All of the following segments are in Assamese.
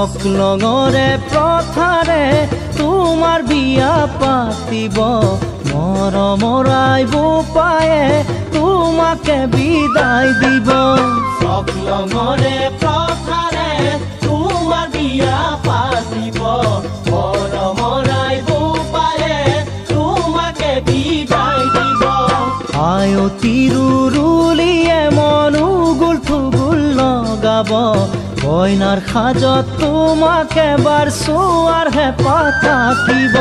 সকলঙৰে প্ৰথাৰে তোমাৰ বিয়া পাতিব মৰমৰাই বোপায়ে তোমাকে বিদায় দিব সকলঙৰে প্ৰথাৰে তোমাৰ বিয়া পাতিব মৰমৰাই বোপায়ে তোমাকে বিদায় দিব আয়ো তিৰুৰুলিয়ে মনুগুল থুগুল লগাব কইনাৰ সাজত তোমাক এবাৰ চোৱাৰ হেঁপাহ থাকিব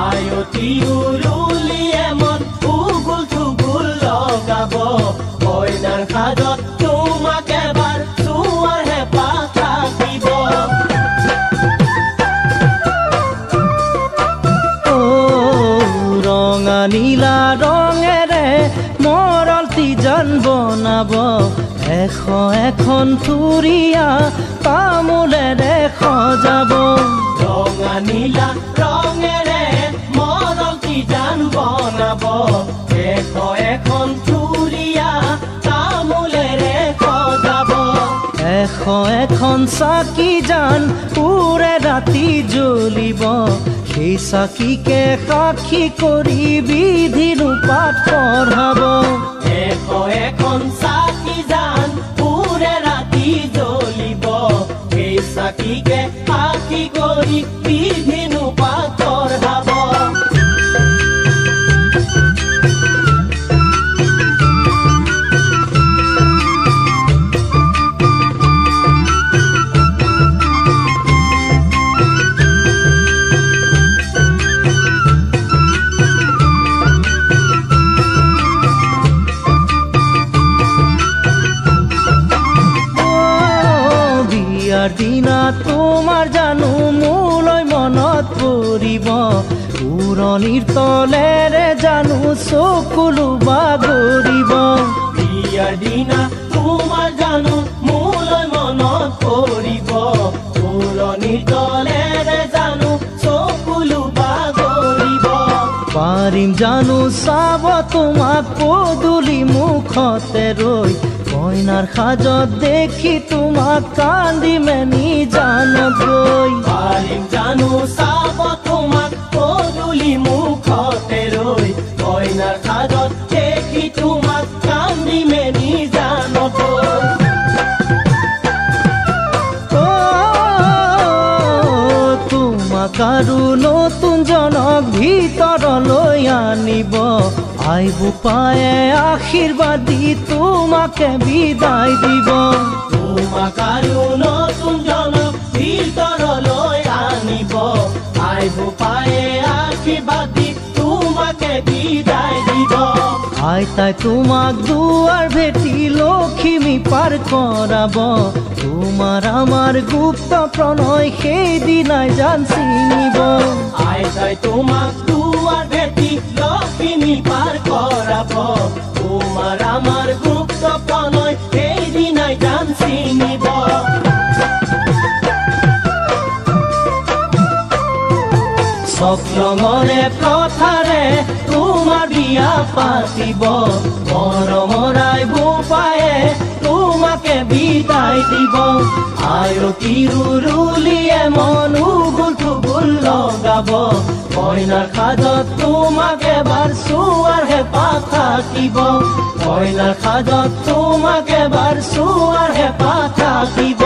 আয়ো তিৰুৰুলিয়ে মন উগুল থুগুল লগাব কইনাৰ সাজত তোমাক এবাৰ চোৱাৰ হেঁপাহ থাকিব ৰঙা নীলা ৰঙেৰে মৰল তিজান বনাব এখন থুৰীয়া তামোলেৰে সজাব ৰঙা নীলা ৰঙেৰে মৰল তিজান বনাব এখন থুৰীয়া তামোলেৰে সজাব এখন চাকি জান পুৰে ৰাতি জ্বলিব সেই চাকিকে সাক্ষী কৰি বিধিৰ পাঠ পঢ়াব এখন চাকি জান পুৰে ৰাতি জ্বলিব সেই চাকিকে সাক্ষী কৰি বিধিৰ পাঠ পঢ়াব দিনা তোমাৰ জানো মোলৈ মনত পৰিব পুৰণিৰ তলেৰে জানো চকুলো বাগৰিব বিয়াৰ দিনা তোমাৰ জানো মোলৈ মনত পৰিব পুৰণিৰ তলেৰে জানো চকুলো বাগৰিব পাৰিম জানো চাব তোমাক পদূলি মুখতে ৰৈ কইনাৰ সাজত দেখি তোমাক কান্দি মেনি জানত গৈ পাৰিম জানো চাব তোমাক পদূলি মুখতে ৰৈ কইনাৰ সাজত দেখি তোমাক কান্দি মেনি জানত তোমাক আৰু নতুন জনক ভিতৰলৈ আনিব আই বোপায়ে আশীৰ্বাদ দি তোমাকে বিদায় দিব তোমাক আৰু নতুন জনক ভিতৰলৈ আনিব আই বোপায়ে আশীৰ্বাদ দি তোমাকে বিদায় দিব আইতাই তোমাক দুৱাৰ ভেটি লখিমী পাৰ কৰাব তোমাৰ আমাৰ গুপ্ত প্ৰণয় সেইদিনাই জান চিনিব আইতাই তোমাক দুৱাৰ ভেটি লখিমী পাৰ কৰাব তোমাৰ আমাৰ গুপ্ত প্ৰণয় সেইদিনাই জান চিনিব সকলঙৰে প্ৰথাৰে তোমাৰ বিয়া পাতিব মৰমৰাই বোপায়ে তোমাকে বিদায় দিব আয়ো তিৰুৰুলিয়ে মনুগুল থুগুল লগাব কইনাৰ সাজত তোমাক এবাৰ চোৱাৰ হেঁপাহ থাকিব কইনাৰ সাজত তোমাক এবাৰ চোৱাৰ হেঁপাহ থাকিব